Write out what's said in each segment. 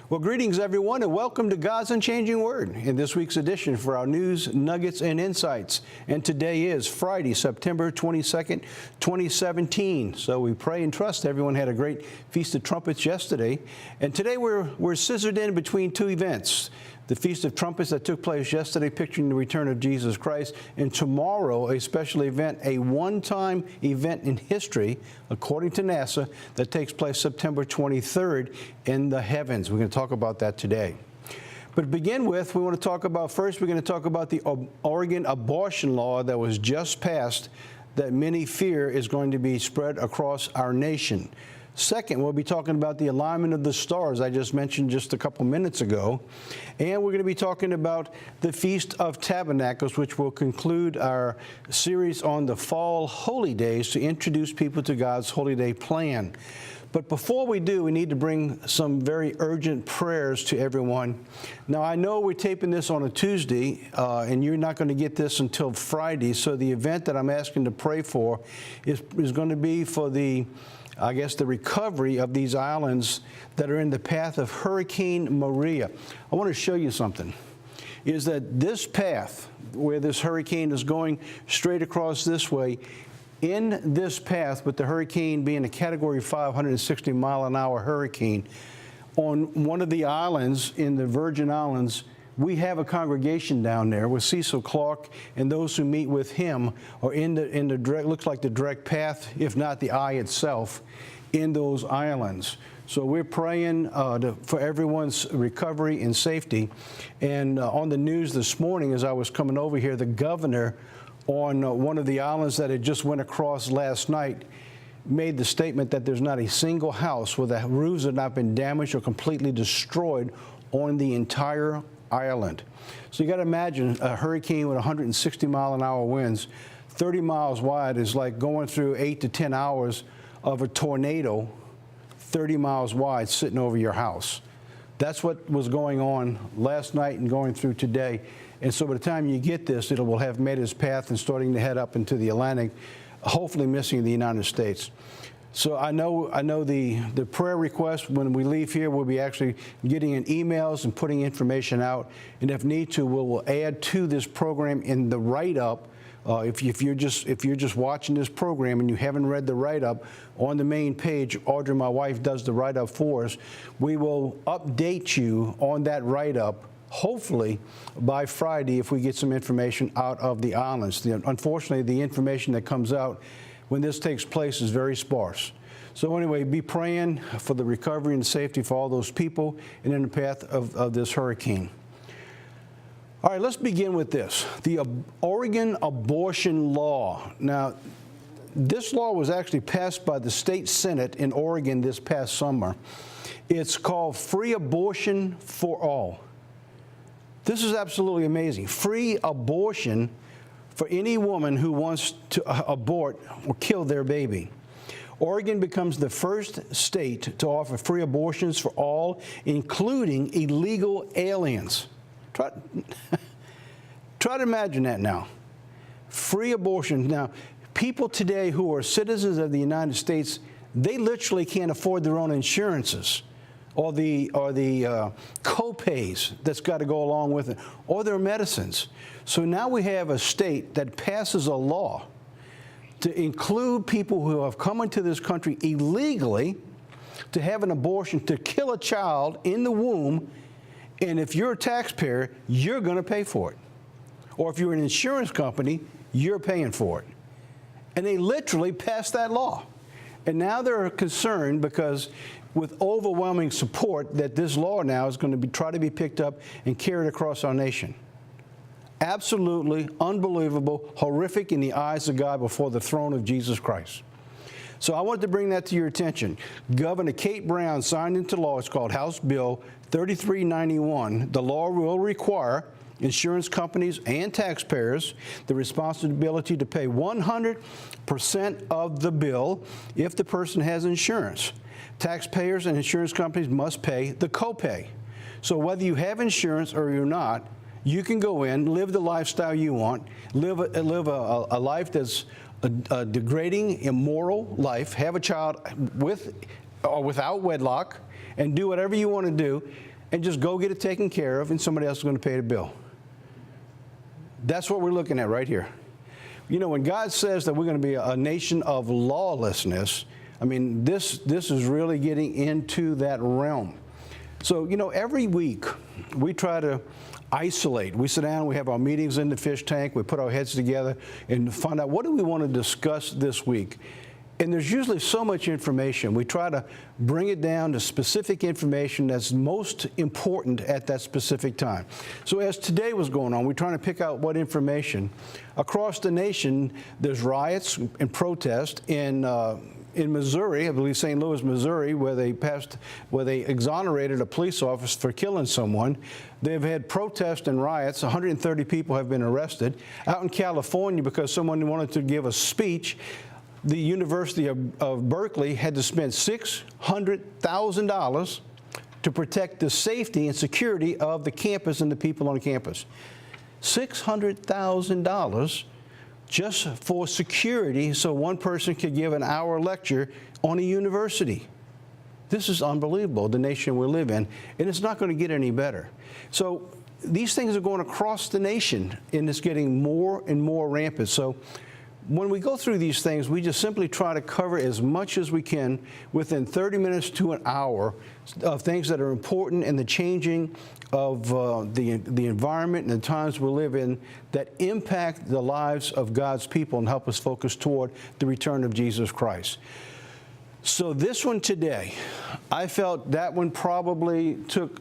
Well, greetings, everyone, and welcome to God's Unchanging Word in this week's edition for our news, nuggets, and insights. And today is Friday, September 22nd, 2017. So we pray and trust everyone had a great Feast of Trumpets yesterday. And today we're scissored in between two events. The Feast of Trumpets that took place yesterday, picturing the return of Jesus Christ, and tomorrow a special event, a one-time event in history, according to NASA, that takes place September 23rd in the heavens. We're going to talk about that today. But to begin with, we're going to talk about the Oregon abortion law that was just passed that many fear is going to be spread across our nation. Second, we'll be talking about the alignment of the stars I just mentioned just a couple minutes ago. And we're going to be talking about the Feast of Tabernacles, which will conclude our series on the fall holy days to introduce people to God's holy day plan. But before we do, we need to bring some very urgent prayers to everyone. Now, I know we're taping this on a Tuesday, and you're not going to get this until Friday. So the event that I'm asking to pray for is going to be for the recovery of these islands that are in the path of Hurricane Maria. I want to show you something. Is that this path, where this hurricane is going straight across this way, in this path, with the hurricane being a Category 5, 160-mile-an-hour hurricane, on one of the islands in the Virgin Islands, we have a congregation down there with Cecil Clark, and those who meet with him are in the direct, looks like the direct path, if not the eye itself, in those islands. So we're praying for everyone's recovery and safety. And on the news this morning, as I was coming over here, the governor on one of the islands that had just went across last night made the statement that there's not a single house where the roofs have not been damaged or completely destroyed on the entire island. So you got to imagine a hurricane with 160-mile-an-hour winds, 30 miles wide, is like going through 8 to 10 hours of a tornado 30 miles wide sitting over your house. That's what was going on last night and going through today. And so by the time you get this, it will have made its path and starting to head up into the Atlantic, hopefully missing the United States. So I know the prayer request, when we leave here, we'll be actually getting in emails and putting information out. And if need to, we'll add to this program in the write-up. If you're just watching this program and you haven't read the write-up, on the main page, Audrey, my wife, does the write-up for us. We will update you on that write-up, hopefully by Friday, if we get some information out of the islands. Unfortunately, the information that comes out when this takes place is very sparse. So anyway, be praying for the recovery and safety for all those people and in the path of this hurricane. All right, let's begin with this. The Oregon abortion law. Now, this law was actually passed by the state Senate in Oregon this past summer. It's called Free Abortion for All. This is absolutely amazing. Free abortion for any woman who wants to abort or kill their baby. Oregon becomes the first state to offer free abortions for all, including illegal aliens. Try to imagine that now. Free abortion. Now, people today who are citizens of the United States, they literally can't afford their own insurances or the co-pays that's got to go along with it, or their medicines. So now we have a state that passes a law to include people who have come into this country illegally to have an abortion, to kill a child in the womb, and if you're a taxpayer, you're going to pay for it. Or if you're an insurance company, you're paying for it. And they literally passed that law. And now they're concerned because with overwhelming support that this law now is going to try to be picked up and carried across our nation. Absolutely unbelievable, horrific in the eyes of God before the throne of Jesus Christ. So I wanted to bring that to your attention. Governor Kate Brown signed into law, it's called House Bill 3391. The law will require insurance companies and taxpayers the responsibility to pay 100% of the bill if the person has insurance. Taxpayers and insurance companies must pay the copay. So whether you have insurance or you're not, you can go in, live the lifestyle you want, live a life that's a degrading, immoral life, have a child with or without wedlock, and do whatever you want to do. and just go get it taken care of, and somebody else is going to pay the bill. That's what we're looking at right here. You know, when God says that we're going to be a nation of lawlessness, I mean, this is really getting into that realm. So, you know, every week we try to isolate. We sit down, we have our meetings in the fish tank, we put our heads together and find out what do we want to discuss this week. And there's usually so much information. We try to bring it down to specific information that's most important at that specific time. So as today was going on, we're trying to pick out what information. Across the nation, there's riots and protests in Missouri, I believe St. Louis, Missouri, where they exonerated a police officer for killing someone. They've had protests and riots. 130 people have been arrested. Out in California, because someone wanted to give a speech, the University of Berkeley had to spend $600,000 to protect the safety and security of the campus and the people on campus. $600,000 just for security so one person could give an hour lecture on a university. This is unbelievable, the nation we live in, and it's not going to get any better. So these things are going across the nation, and it's getting more and more rampant. So when we go through these things, we just simply try to cover as much as we can within 30 minutes to an hour of things that are important in the changing of the environment and the times we live in that impact the lives of God's people and help us focus toward the return of Jesus Christ. So this one today, I felt that one probably took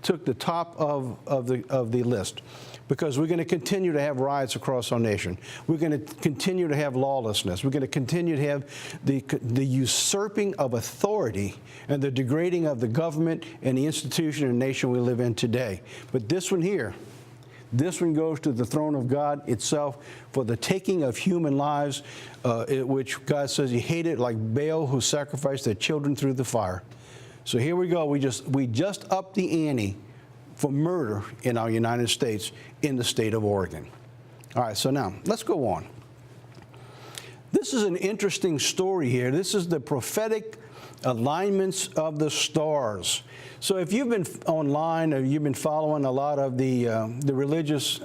the top of the list, because we're going to continue to have riots across our nation. We're going to continue to have lawlessness. We're going to continue to have the usurping of authority and the degrading of the government and the institution and nation we live in today. But this one here, this one goes to the throne of God itself for the taking of human lives, which God says He hated, like Baal, who sacrificed their children through the fire. So here we go. We just upped the ante for murder in our United States in the state of Oregon. All right, so now let's go on. This is an interesting story here. This is the prophetic alignments of the stars. So if you've been online or you've been following a lot of the religious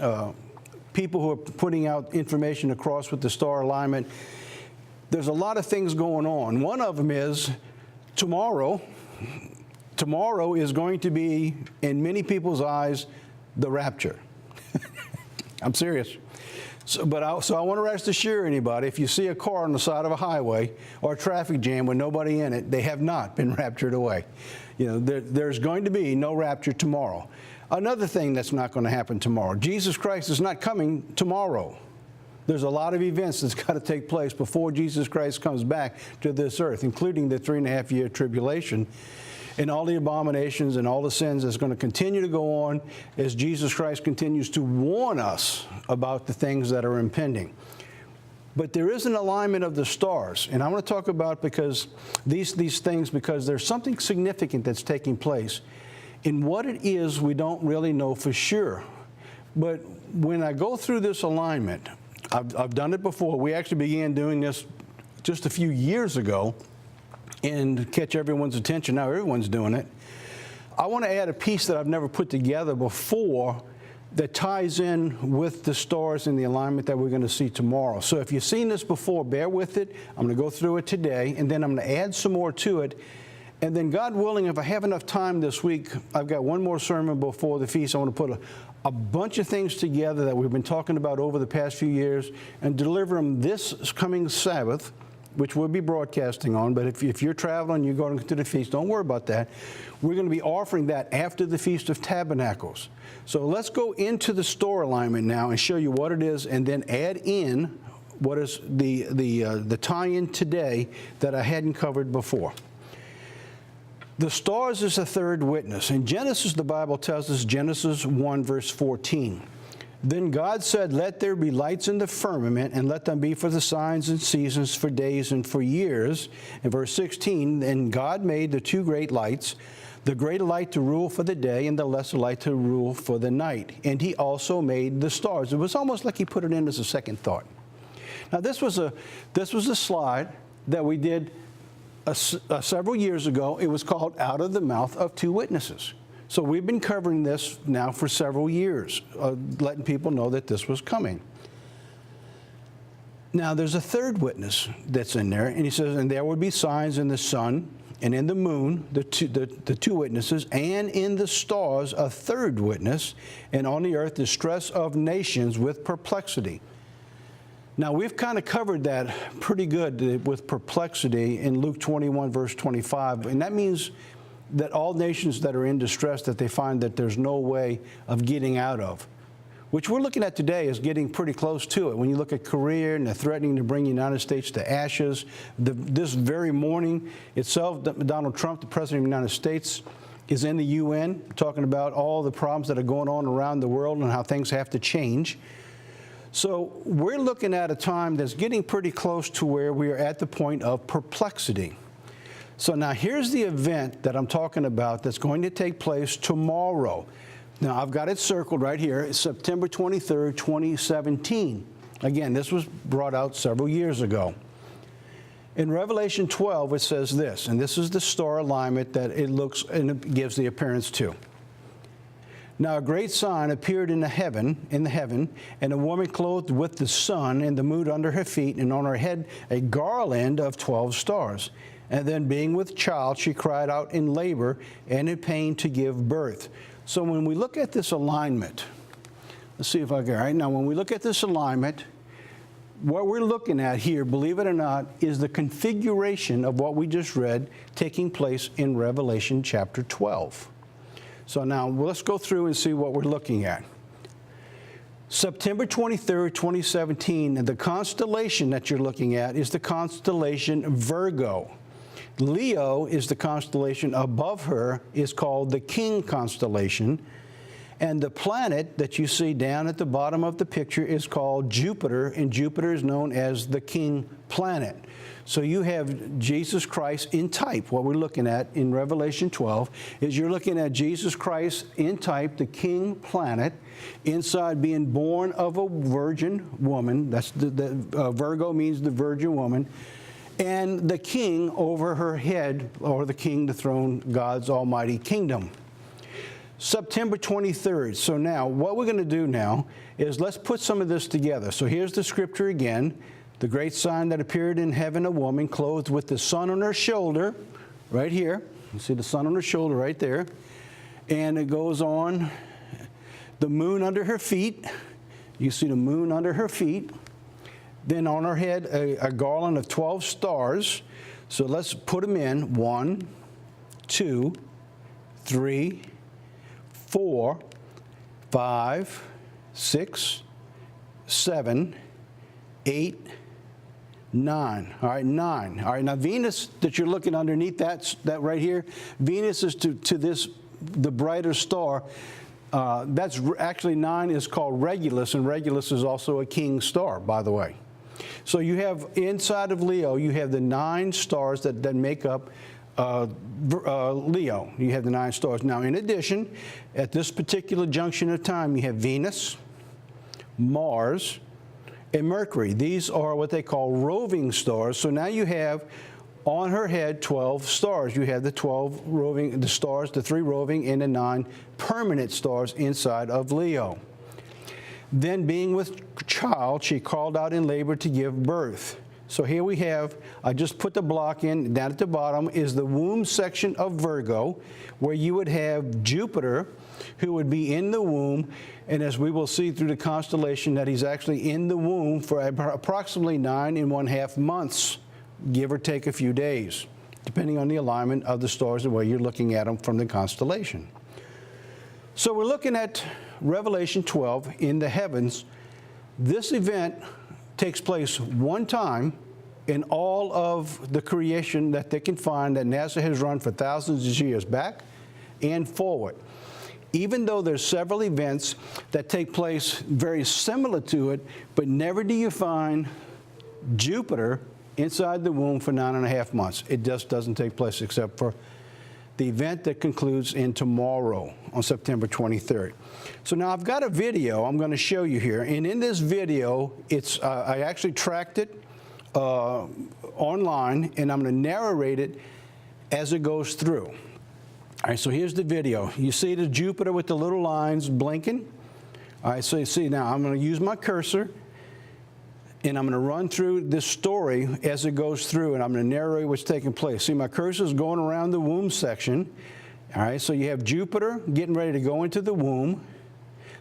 people who are putting out information across with the star alignment, there's a lot of things going on. One of them is tomorrow is going to be, in many people's eyes, the rapture. I'm serious. So I want to rest assure anybody, if you see a car on the side of a highway or a traffic jam with nobody in it, they have not been raptured away. You know, there's going to be no rapture tomorrow. Another thing that's not going to happen tomorrow, Jesus Christ is not coming tomorrow. There's a lot of events that's got to take place before Jesus Christ comes back to this earth, including the 3.5-year tribulation and all the abominations and all the sins that's going to continue to go on as Jesus Christ continues to warn us about the things that are impending. But there is an alignment of the stars, and I want to talk about these things because there's something significant that's taking place. In what it is, we don't really know for sure. But when I go through this alignment, I've done it before. We actually began doing this just a few years ago and catch everyone's attention. Now everyone's doing it. I want to add a piece that I've never put together before that ties in with the stars and the alignment that we're going to see tomorrow. So if you've seen this before, bear with it. I'm going to go through it today, and then I'm going to add some more to it. And then, God willing, if I have enough time this week, I've got one more sermon before the feast. I want to put a bunch of things together that we've been talking about over the past few years and deliver them this coming Sabbath, which we'll be broadcasting on. But if you're traveling, you're going to the feast, don't worry about that. We're going to be offering that after the Feast of Tabernacles. So let's go into the star alignment now and show you what it is, and then add in what is the tie-in today that I hadn't covered before. The stars is a third witness. In Genesis, the Bible tells us, Genesis 1, verse 14. Then God said, "Let there be lights in the firmament, and let them be for the signs and seasons, for days and for years." In verse 16, then God made the two great lights, the greater light to rule for the day and the lesser light to rule for the night. And He also made the stars. It was almost like He put it in as a second thought. Now, this was a slide that we did several years ago. It was called Out of the Mouth of Two Witnesses. So we've been covering this now for several years, letting people know that this was coming. Now, there's a third witness that's in there, and he says, and there would be signs in the sun and in the moon, the two witnesses, and in the stars, a third witness, and on the earth, distress of nations with perplexity. Now, we've kind of covered that pretty good with perplexity in Luke 21, verse 25, and that means that all nations that are in distress, that they find that there's no way of getting out of, which we're looking at today is getting pretty close to it. When you look at Korea and they're threatening to bring the United States to ashes, this very morning itself, Donald Trump, the President of the United States, is in the UN talking about all the problems that are going on around the world and how things have to change. So we're looking at a time that's getting pretty close to where we are at the point of perplexity. So now here's the event that I'm talking about that's going to take place tomorrow. Now, I've got it circled right here. It's September 23rd, 2017. Again, this was brought out several years ago. In Revelation 12, it says this, and this is the star alignment that it looks and it gives the appearance to. Now, a great sign appeared in the heaven, and a woman clothed with the sun and the moon under her feet, and on her head a garland of 12 stars. And then, being with child, she cried out in labor and in pain to give birth. So when we look at this alignment, let's see if I can, all right, now when we look at this alignment, what we're looking at here, believe it or not, is the configuration of what we just read taking place in Revelation chapter 12. So now let's go through and see what we're looking at. September 23rd, 2017, and the constellation that you're looking at is the constellation Virgo. Leo is the constellation above her, is called the King constellation. And the planet that you see down at the bottom of the picture is called Jupiter, and Jupiter is known as the King planet. So you have Jesus Christ in type. What we're looking at in Revelation 12 is you're looking at Jesus Christ in type, the King planet, inside being born of a virgin woman. That's Virgo means the virgin woman. And the king over her head, or the king to throne God's almighty kingdom. September 23rd. So now, what we're going to do now is let's put some of this together. So here's the scripture again. The great sign that appeared in heaven, a woman clothed with the sun on her shoulder, right here. You see the sun on her shoulder right there. And it goes on, the moon under her feet. You see the moon under her feet. Then on her head, a garland of 12 stars. So let's put them in. 1, 2, 3, 4, 5, 6, 7, 8, 9. All right, 9. All right, now Venus that you're looking underneath that right here, Venus is to this, the brighter star. That's actually 9 is called Regulus, and Regulus is also a king star, by the way. So you have inside of Leo, you have the 9 stars that make up Leo. You have the 9 stars. Now, in addition, at this particular junction of time, you have Venus, Mars, and Mercury. These are what they call roving stars. So now you have on her head 12 stars. You have the 12 roving, the stars, the 3 roving, and the 9 permanent stars inside of Leo. Then being with child, she called out in labor to give birth. So here we have, I just put the block in, down at the bottom is the womb section of Virgo, where you would have Jupiter, who would be in the womb, and as we will see through the constellation, that he's actually in the womb for approximately 9½ months, give or take a few days, depending on the alignment of the stars, the way you're looking at them from the constellation. So we're looking at Revelation 12 in the heavens. This event takes place one time in all of the creation that they can find that NASA has run for thousands of years back and forward. Even though there's several events that take place very similar to it, but never do you find Jupiter inside the womb for 9½ months. It just doesn't take place except for the event that concludes in tomorrow on September 23rd. So now I've got a video I'm going to show you here, and in this video, it's I actually tracked it online, and I'm going to narrate it as it goes through. All right, so here's the video. You see the Jupiter with the little lines blinking? All right, so you see now I'm going to use my cursor, and I'm going to run through this story as it goes through, and I'm going to narrate what's taking place. See, my cursor is going around the womb section. All right, so you have Jupiter getting ready to go into the womb.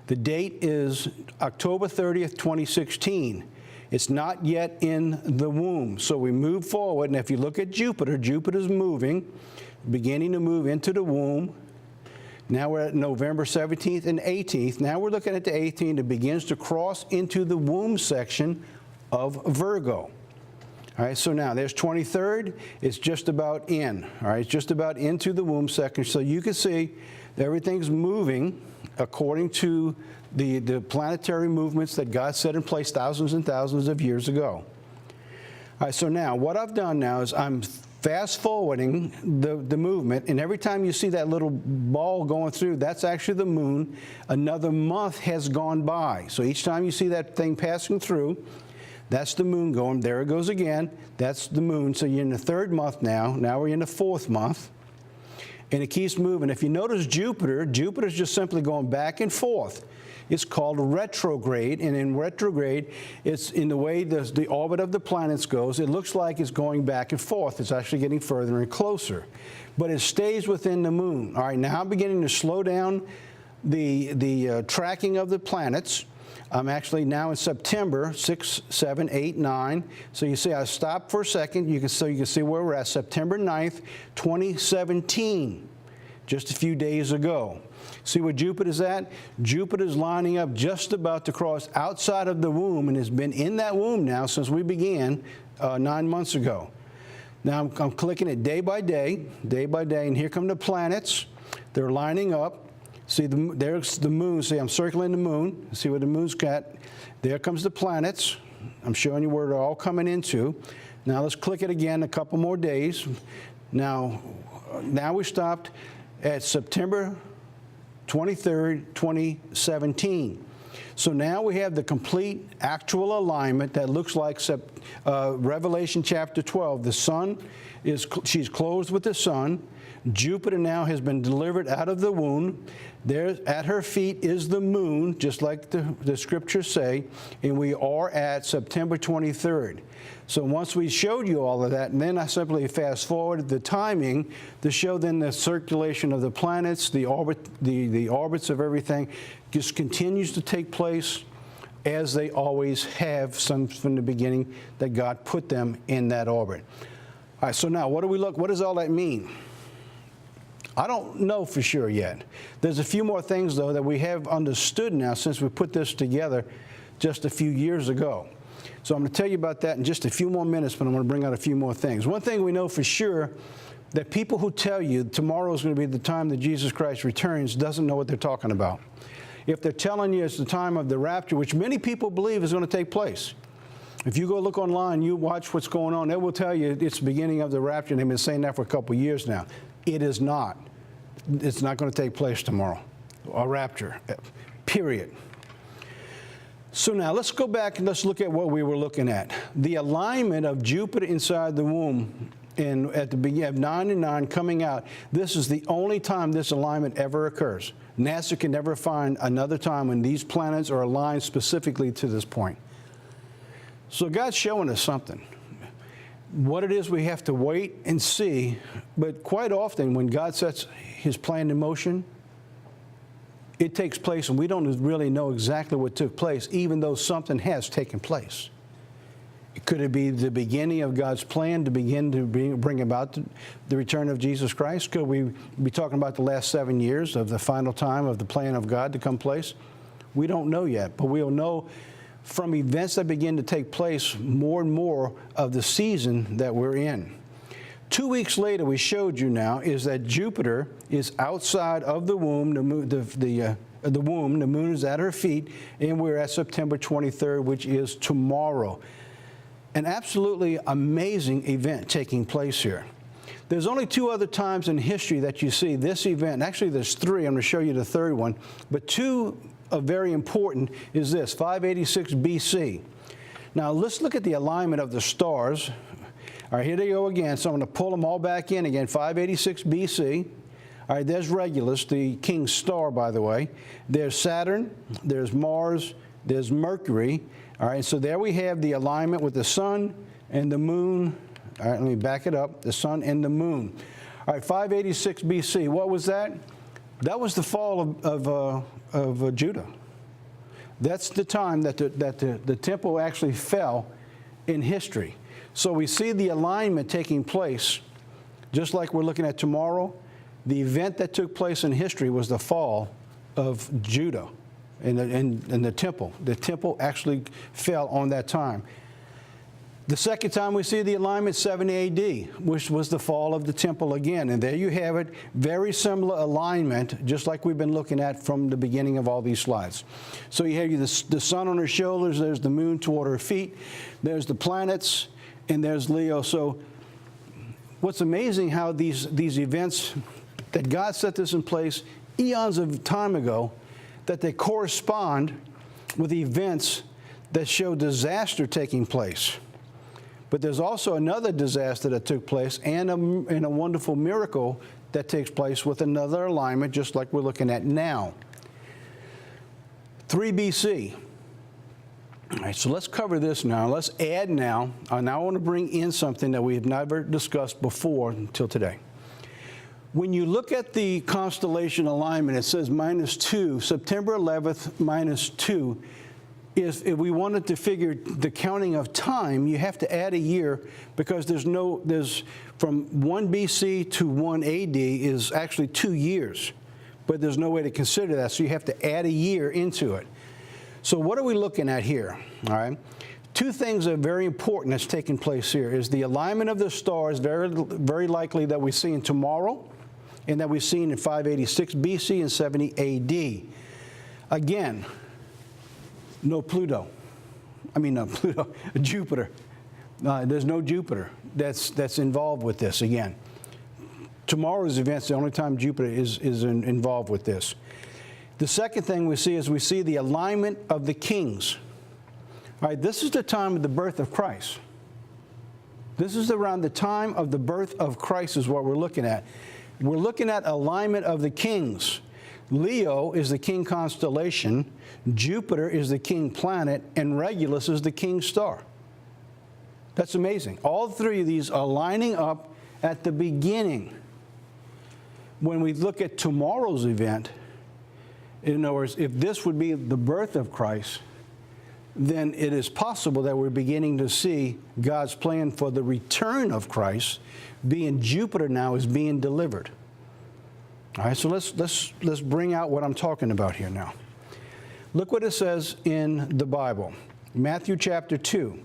The date is October 30th, 2016. It's not yet in the womb. So we move forward, and if you look at Jupiter, Jupiter's moving, beginning to move into the womb. Now we're at November 17th and 18th. Now we're looking at the 18th. It begins to cross into the womb section of Virgo. All right, so now there's 23rd. It's just about in. All right, it's just about into the womb section. So you can see that everything's moving according to the planetary movements that God set in place thousands and thousands of years ago. All right, so now what I've done now is I'm fast forwarding the movement, and every time you see that little ball going through, that's actually the moon. Another month has gone by. So each time you see that thing passing through, that's the moon going. There it goes again. That's the moon. So you're in the third month now. Now we're in the fourth month. And it keeps moving. If you notice Jupiter's just simply going back and forth. It's called retrograde, and in retrograde, it's in the way the orbit of the planets goes, it looks like it's going back and forth. It's actually getting further and closer. But it stays within the moon. All right, now I'm beginning to slow down the tracking of the planets. I'm actually now in September, 6, 7, 8, 9. So you see I stopped for a second. You can see where we're at, September 9th, 2017, just a few days ago. See where Jupiter's at? Jupiter's lining up just about to cross outside of the womb and has been in that womb now since we began 9 months ago. Now I'm clicking it day by day, and here come the planets. They're lining up. See, there's the moon. See, I'm circling the moon. See where the moon's at. There comes the planets. I'm showing you where they're all coming into. Now let's click it again a couple more days. Now we stopped at September 23rd, 2017. So now we have the complete actual alignment that looks like Revelation chapter 12. The sun she's closed with the sun. Jupiter now has been delivered out of the womb. There at her feet is the moon, just like the scriptures say, and we are at September 23rd. So once we showed you all of that, and then I simply fast forwarded the timing to show then the circulation of the planets, the orbits of everything, just continues to take place as they always have from the beginning that God put them in that orbit. All right, so now what does all that mean? I don't know for sure yet. There's a few more things, though, that we have understood now since we put this together just a few years ago. So I'm going to tell you about that in just a few more minutes, but I'm going to bring out a few more things. One thing we know for sure, that people who tell you tomorrow is going to be the time that Jesus Christ returns doesn't know what they're talking about. If they're telling you it's the time of the rapture, which many people believe is going to take place. If you go look online, you watch what's going on, they will tell you it's the beginning of the rapture, and they've been saying that for a couple of years now. It is not. It's not going to take place tomorrow, a rapture, period. So now let's go back and let's look at what we were looking at. The alignment of Jupiter inside the womb and at the beginning of 9 and 9 coming out, this is the only time this alignment ever occurs. NASA can never find another time when these planets are aligned specifically to this point. So God's showing us something. What it is we have to wait and see, but quite often when God sets his plan in motion, it takes place and we don't really know exactly what took place, even though something has taken place. Could it be the beginning of God's plan to begin to bring about the return of Jesus Christ? Could we be talking about the last 7 years of the final time of the plan of God to come place? We don't know yet, but we'll know from events that begin to take place more and more of the season that we're in. 2 weeks later, we showed you now, is that Jupiter is outside of the womb, the moon is at her feet, and we're at September 23rd, which is tomorrow. An absolutely amazing event taking place here. There's only 2 other times in history that you see this event. Actually, there's 3. I'm going to show you the third one. But 2 are very important is this, 586 BC. Now, let's look at the alignment of the stars. All right, here they go again. So I'm going to pull them all back in again, 586 BC. All right, there's Regulus, the king's star, by the way. There's Saturn, there's Mars, there's Mercury. All right, so there we have the alignment with the sun and the moon. All right, let me back it up, the sun and the moon. All right, 586 BC, what was that? That was the fall of Judah. That's the time that the temple actually fell in history. So we see the alignment taking place, just like we're looking at tomorrow. The event that took place in history was the fall of Judah in the temple. The temple actually fell on that time. The second time we see the alignment, 70 AD, which was the fall of the temple again. And there you have it, very similar alignment, just like we've been looking at from the beginning of all these slides. So you have the sun on her shoulders, there's the moon toward her feet, there's the planets, and there's Leo. So what's amazing how these events, that God set this in place eons of time ago, that they correspond with events that show disaster taking place. But there's also another disaster that took place and a wonderful miracle that takes place with another alignment, just like we're looking at now. 3 BC. All right, so let's cover this now. Let's add now. Now I want to bring in something that we have never discussed before until today. When you look at the constellation alignment, it says -2, September 11th, -2. If we wanted to figure the counting of time, you have to add a year, because there's from 1 BC to 1 AD is actually 2 years, but there's no way to consider that, so you have to add a year into it. So what are we looking at here? All right, two things that are very important that's taking place here is the alignment of the stars, very likely that we're seeing tomorrow, and that we've seen in 586 BC and 70 AD. Again, no Pluto. I mean, no Pluto, Jupiter. There's no Jupiter that's involved with this again. Tomorrow's event's the only time Jupiter is involved with this. The second thing we see is we see the alignment of the kings. All right, this is the time of the birth of Christ. This is around the time of the birth of Christ is what we're looking at. We're looking at alignment of the kings. Leo is the king constellation, Jupiter is the king planet, and Regulus is the king star. That's amazing. All three of these are lining up at the beginning. When we look at tomorrow's event, in other words, if this would be the birth of Christ, then it is possible that we're beginning to see God's plan for the return of Christ, being Jupiter now is being delivered. All right, so let's bring out what I'm talking about here now. Look what it says in the Bible, Matthew chapter 2.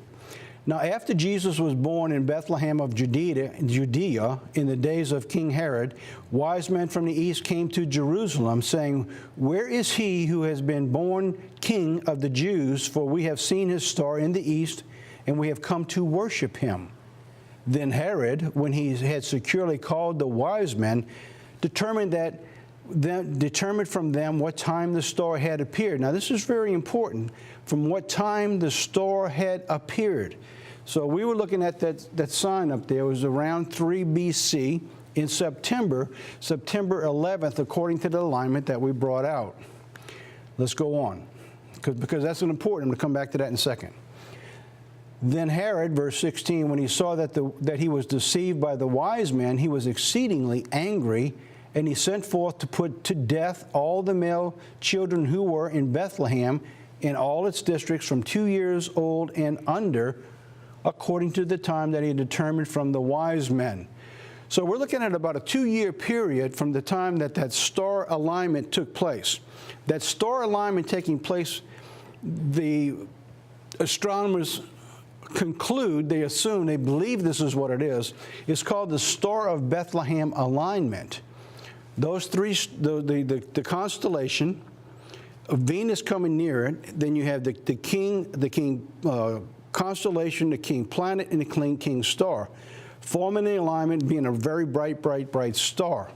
Now, after Jesus was born in Bethlehem of Judea in the days of King Herod, wise men from the east came to Jerusalem, saying, "Where is he who has been born King of the Jews? For we have seen his star in the east, and we have come to worship him." Then Herod, when he had securely called the wise men, determined from them what time the star had appeared. Now, this is very important, from what time the star had appeared. So we were looking at that sign up there. It was around 3 BC in September 11th, according to the alignment that we brought out. Let's go on, because that's important. I'm going to come back to that in a second. Then Herod, verse 16, when he saw that he was deceived by the wise men, he was exceedingly angry, and he sent forth to put to death all the male children who were in Bethlehem in all its districts from 2 years old and under, according to the time that he had determined from the wise men. So we're looking at about a 2-year period from the time that star alignment took place. That star alignment taking place, the astronomers conclude, they assume, they believe this is what it is. It's called the Star of Bethlehem alignment. Those three, the constellation of Venus coming near it, then you have the king constellation, the king planet, and the king star, forming the alignment, being a very bright star.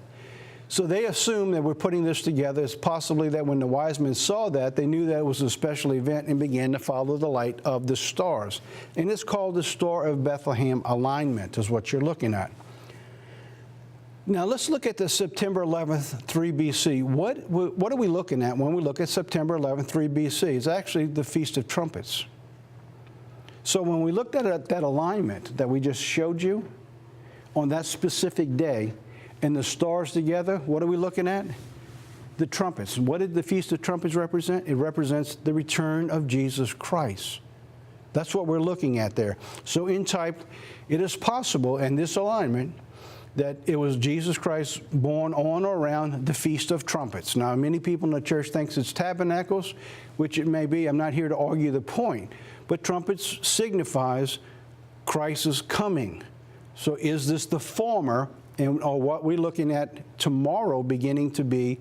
So they assume that we're putting this together. It's possibly that when the wise men saw that, they knew that it was a special event and began to follow the light of the stars. And it's called the Star of Bethlehem alignment, is what you're looking at. Now let's look at the September 11th, 3 BC. What are we looking at when we look at September 11th, 3 BC? It's actually the Feast of Trumpets. So when we looked at that alignment that we just showed you on that specific day and the stars together, what are we looking at? The trumpets. What did the Feast of Trumpets represent? It represents the return of Jesus Christ. That's what we're looking at there. So in type, it is possible in this alignment that it was Jesus Christ born on or around the Feast of Trumpets. Now, many people in the church think it's tabernacles, which it may be. I'm not here to argue the point. But trumpets signifies Christ's coming. So is this the former, or what we're looking at tomorrow beginning to be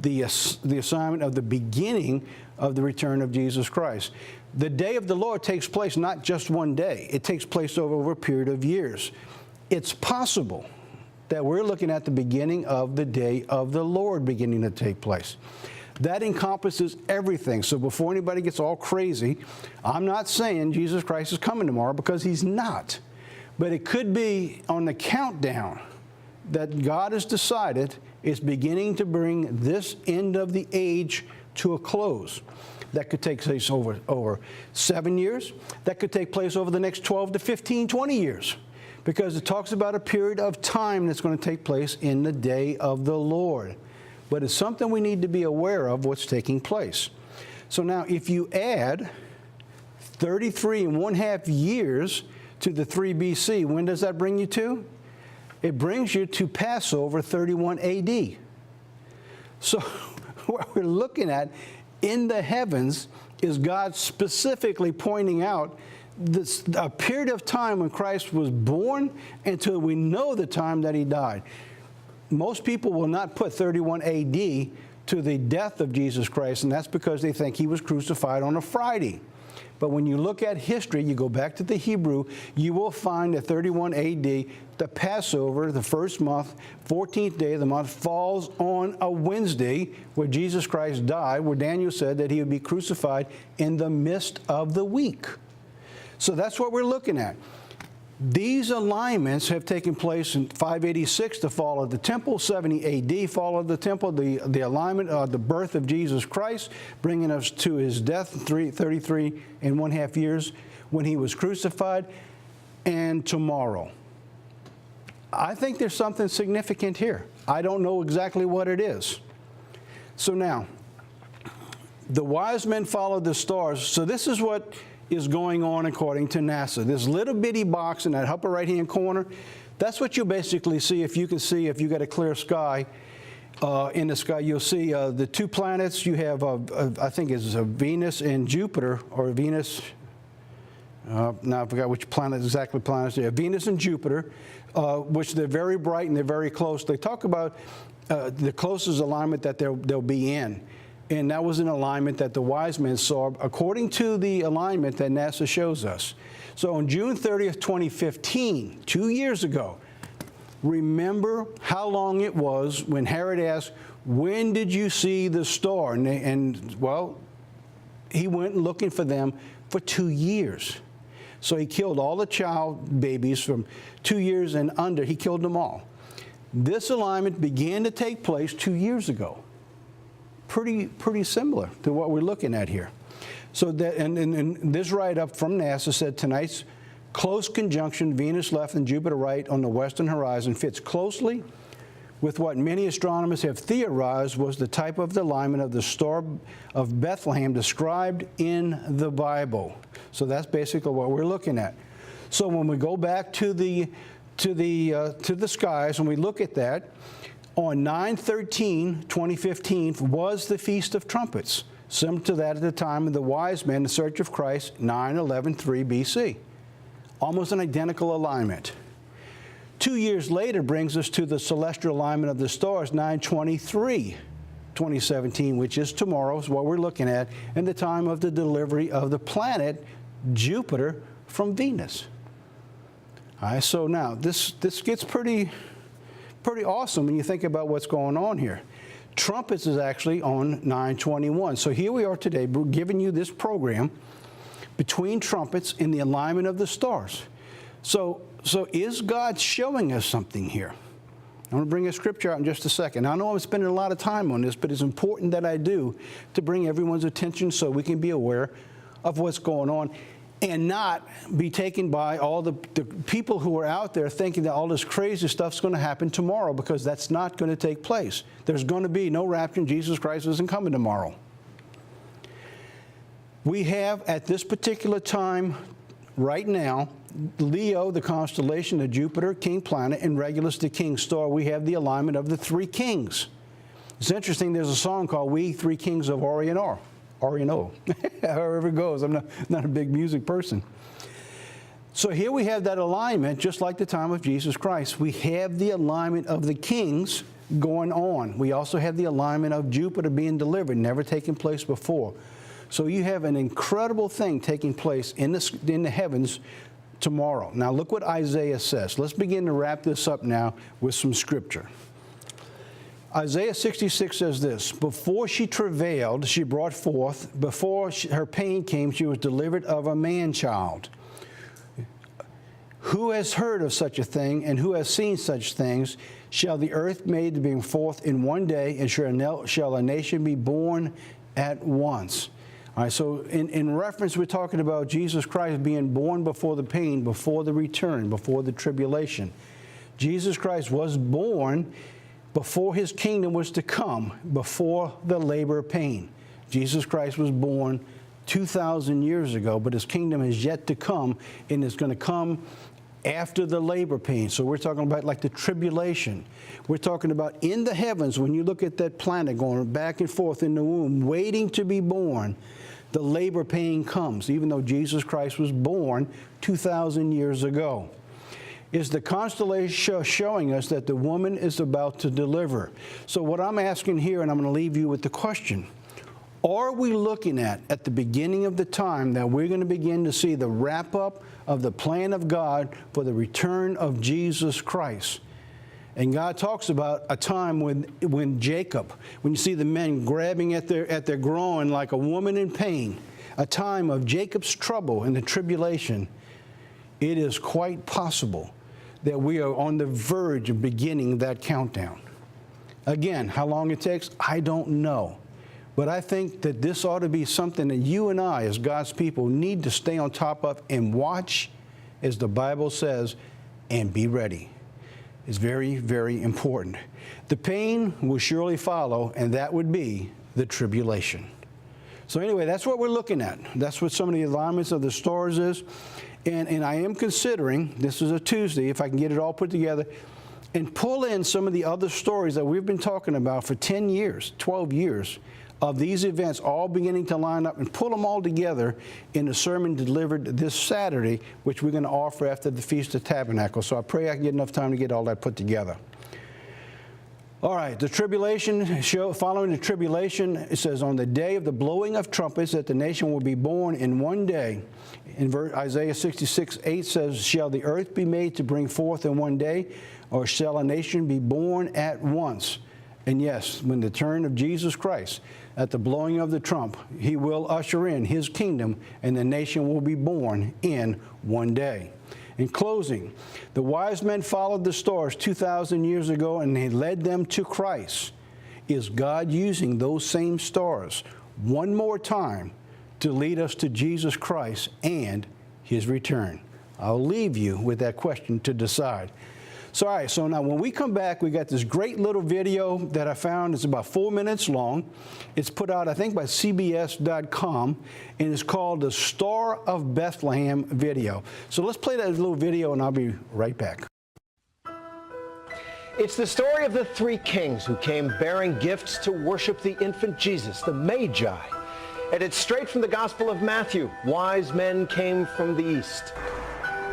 the assignment of the beginning of the return of Jesus Christ? The day of the Lord takes place not just one day. It takes place over a period of years. It's possible that we're looking at the beginning of the day of the Lord beginning to take place. That encompasses everything. So before anybody gets all crazy, I'm not saying Jesus Christ is coming tomorrow, because he's not. But it could be on the countdown that God has decided is beginning to bring this end of the age to a close. That could take place over 7 years. That could take place over the next 12 to 15, 20 years. Because it talks about a period of time that's going to take place in the day of the Lord. But it's something we need to be aware of what's taking place. So now if you add 33½ years to the 3 BC, when does that bring you to? It brings you to Passover 31 AD. So what we're looking at in the heavens is God specifically pointing out a period of time when Christ was born until we know the time that he died. Most people will not put 31 AD to the death of Jesus Christ, and that's because they think he was crucified on a Friday. But when you look at history, you go back to the Hebrew, you will find that 31 AD, the Passover, the first month, 14th day of the month, falls on a Wednesday where Jesus Christ died, where Daniel said that he would be crucified in the midst of the week. So that's what we're looking at. These alignments have taken place in 586, the fall of the temple, 70 AD, fall of the temple, the alignment of the birth of Jesus Christ, bringing us to his death, 33½ years when he was crucified, and tomorrow. I think there's something significant here. I don't know exactly what it is. So now, the wise men followed the stars. So this is what is going on according to NASA. This little bitty box in that upper right-hand corner, that's what you basically see. If you can see, if you got a clear sky, in the sky, you'll see the two planets. You have, I think it's Venus and Jupiter, or Venus, now I forgot which planet, exactly planets there. Venus and Jupiter, which they're very bright and they're very close. They talk about the closest alignment that they'll be in. And that was an alignment that the wise men saw according to the alignment that NASA shows us. So on June 30th, 2015, 2 years ago, remember how long it was when Herod asked, when did you see the star? And well, he went looking for them for 2 years. So he killed all the child babies from 2 years and under. He killed them all. This alignment began to take place 2 years ago. Pretty similar to what we're looking at here. So that, and this write-up from NASA said tonight's close conjunction, Venus left and Jupiter right on the western horizon, fits closely with what many astronomers have theorized was the type of alignment of the Star of Bethlehem described in the Bible. So that's basically what we're looking at. So when we go back to the skies and we look at that, on 9/13/2015 was the Feast of Trumpets, similar to that at the time of the wise men in search of Christ, 9/11/3 BC. Almost an identical alignment. 2 years later brings us to the celestial alignment of the stars, 9/23/2017, which is tomorrow, is what we're looking at, and the time of the delivery of the planet Jupiter from Venus. All right, so now this gets pretty awesome when you think about what's going on here. Trumpets is actually on 9/21. So here we are today, giving you this program between trumpets in the alignment of the stars. So is God showing us something here? I'm going to bring a scripture out in just a second. I know I'm spending a lot of time on this, but it's important that I do to bring everyone's attention so we can be aware of what's going on and not be taken by all the people who are out there thinking that all this crazy stuff's going to happen tomorrow, because that's not going to take place. There's going to be no rapture, and Jesus Christ isn't coming tomorrow. We have, at this particular time, right now, Leo, the constellation of Jupiter, king planet, and Regulus, the king star. We have the alignment of the three kings. It's interesting, there's a song called We Three Kings of Orient, however it goes. I'm not a big music person. So here we have that alignment, just like the time of Jesus Christ. We have the alignment of the kings going on. We also have the alignment of Jupiter being delivered, never taken place before. So you have an incredible thing taking place in the heavens tomorrow. Now look what Isaiah says. Let's begin to wrap this up now with some scripture. Isaiah 66 says this: before she travailed, she brought forth. Before her pain came, she was delivered of a man-child. Who has heard of such a thing, and who has seen such things? Shall the earth made to bring forth in one day, and shall a nation be born at once? All right, so in reference, we're talking about Jesus Christ being born before the pain, before the return, before the tribulation. Jesus Christ was born before his kingdom was to come, before the labor pain. Jesus Christ was born 2,000 years ago, but his kingdom is yet to come, and it's going to come after the labor pain. So we're talking about like the tribulation. We're talking about in the heavens, when you look at that planet going back and forth in the womb, waiting to be born, the labor pain comes, even though Jesus Christ was born 2,000 years ago. Is the constellation showing us that the woman is about to deliver? So what I'm asking here, and I'm going to leave you with the question, are we looking at the beginning of the time that we're going to begin to see the wrap-up of the plan of God for the return of Jesus Christ? And God talks about a time when Jacob, when you see the men grabbing at their groin like a woman in pain, a time of Jacob's trouble and the tribulation. It is quite possible that we are on the verge of beginning that countdown. Again, how long it takes, I don't know. But I think that this ought to be something that you and I, as God's people, need to stay on top of and watch, as the Bible says, and be ready. It's very, very important. The pain will surely follow, and that would be the tribulation. So anyway, that's what we're looking at. That's what some of the alignments of the stars is. And I am considering, this is a Tuesday, if I can get it all put together, and pull in some of the other stories that we've been talking about for 10 years, 12 years, of these events all beginning to line up, and pull them all together in a sermon delivered this Saturday, which we're going to offer after the Feast of Tabernacles. So I pray I can get enough time to get all that put together. All right, the tribulation, following the tribulation, it says, on the day of the blowing of trumpets, that the nation will be born in one day. In Isaiah 66:8 says, shall the earth be made to bring forth in one day, or shall a nation be born at once? And yes, when the turn of Jesus Christ, at the blowing of the trump, he will usher in his kingdom, and the nation will be born in one day. In closing, the wise men followed the stars 2,000 years ago, and they led them to Christ. Is God using those same stars one more time to lead us to Jesus Christ and his return? I'll leave you with that question to decide. So, all right, so now when we come back, we got this great little video that I found. It's about 4 minutes long. It's put out, I think, by CBS.com, and it's called the Star of Bethlehem video. So let's play that little video, and I'll be right back. It's the story of the three kings who came bearing gifts to worship the infant Jesus, the Magi. And it's straight from the Gospel of Matthew. Wise men came from the east.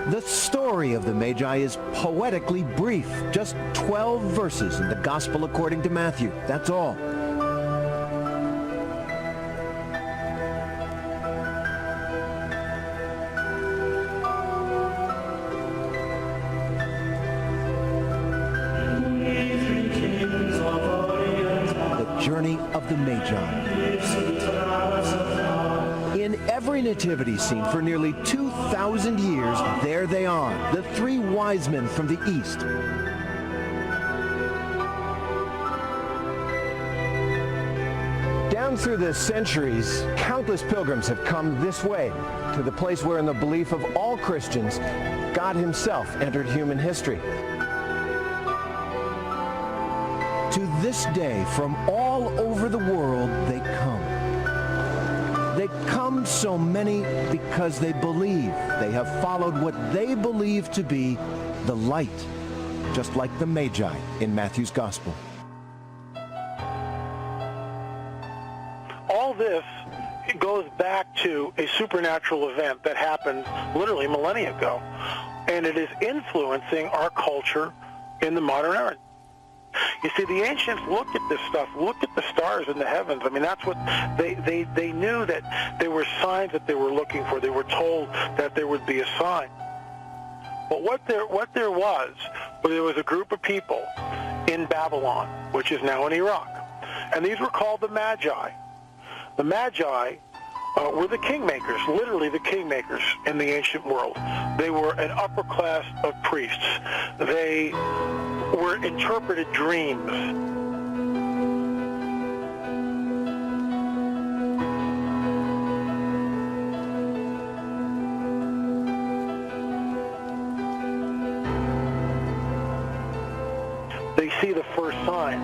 The story of the Magi is poetically brief, just 12 verses in the Gospel according to Matthew. That's all. The journey of the Magi. In every nativity scene for nearly 2,000 years, there they are, the three wise men from the east. Down through the centuries, countless pilgrims have come this way to the place where, in the belief of all Christians, God himself entered human history. To this day, from all over the world, they come. They come, so many, because they believe. They have followed what they believe to be the light, just like the Magi in Matthew's Gospel. All this goes back to a supernatural event that happened literally millennia ago, and it is influencing our culture in the modern era. You see, the ancients looked at this stuff, looked at the stars in the heavens. I mean, that's what they knew, that there were signs that they were looking for. They were told that there would be a sign. But what there was a group of people in Babylon, which is now in Iraq, and these were called the Magi. The Magi were the kingmakers, literally the kingmakers in the ancient world. They were an upper class of priests. They were interpreted dreams. They see the first sign,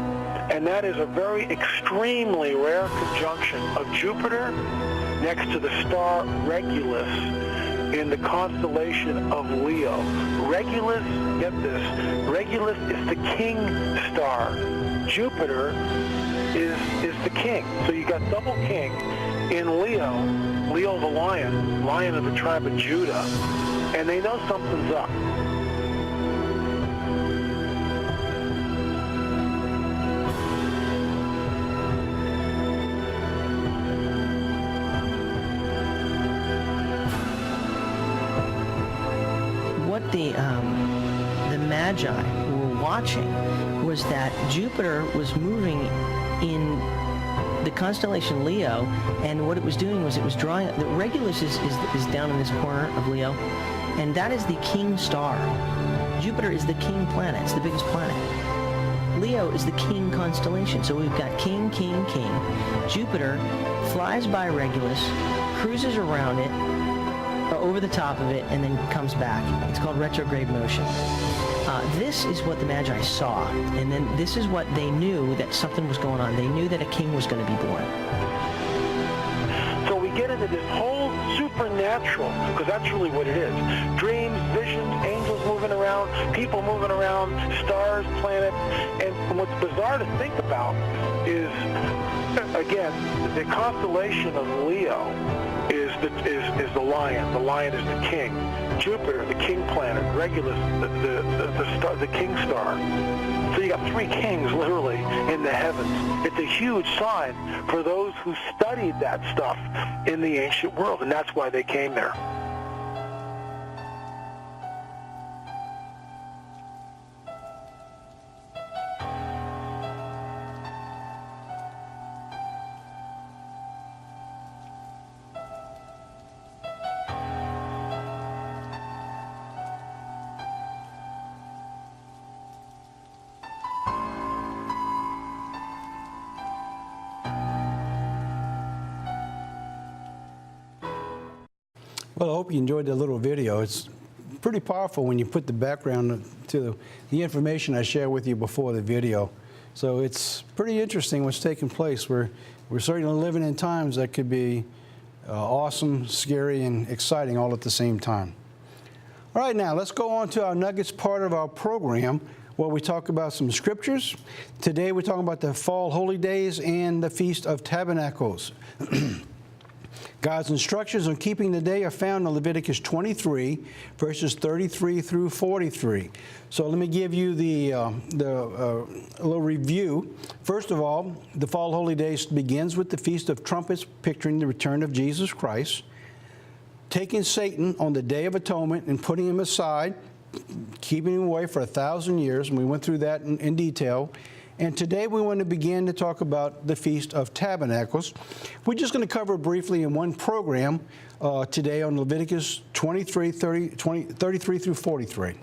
and that is a very extremely rare conjunction of Jupiter next to the star Regulus in the constellation of Leo. Regulus, get this, Regulus is the king star. Jupiter is the king. So you got double king in Leo, Leo the lion of the tribe of Judah, and they know something's up. What the Magi were watching was that Jupiter was moving in the constellation Leo, and what it was doing was it was drawing. The Regulus is down in this corner of Leo, and that is the king star. Jupiter is the king planet. It's the biggest planet. Leo is the king constellation. So we've got king, king, king. Jupiter flies by Regulus, cruises around it, over the top of it, and then comes back. It's called retrograde motion. This is what the Magi saw, and then this is what they knew, that something was going on. They knew that a king was going to be born. So we get into this whole supernatural, because that's really what it is. Dreams, visions, angels moving around, people moving around, stars, planets, and what's bizarre to think about is, again, the constellation of Leo is the lion. The lion is the king. Jupiter, the king planet. Regulus, the king star. So you got three kings literally in the heavens. It's a huge sign for those who studied that stuff in the ancient world, and that's why they came there. Well, I hope you enjoyed the little video. It's pretty powerful when you put the background to the information I shared with you before the video. So it's pretty interesting what's taking place. We're certainly living in times that could be awesome, scary, and exciting all at the same time. All right, now let's go on to our Nuggets part of our program, where we talk about some scriptures. Today we're talking about the Fall Holy Days and the Feast of Tabernacles. God's instructions on keeping the day are found in Leviticus 23, verses 33 through 43. So let me give you a little review. First of all, the Fall Holy Days begins with the Feast of Trumpets, picturing the return of Jesus Christ, taking Satan on the Day of Atonement and putting him aside, keeping him away for 1,000 years, and we went through that in detail. And today we want to begin to talk about the Feast of Tabernacles. We're just going to cover briefly in one program today on Leviticus 23, 33 through 43.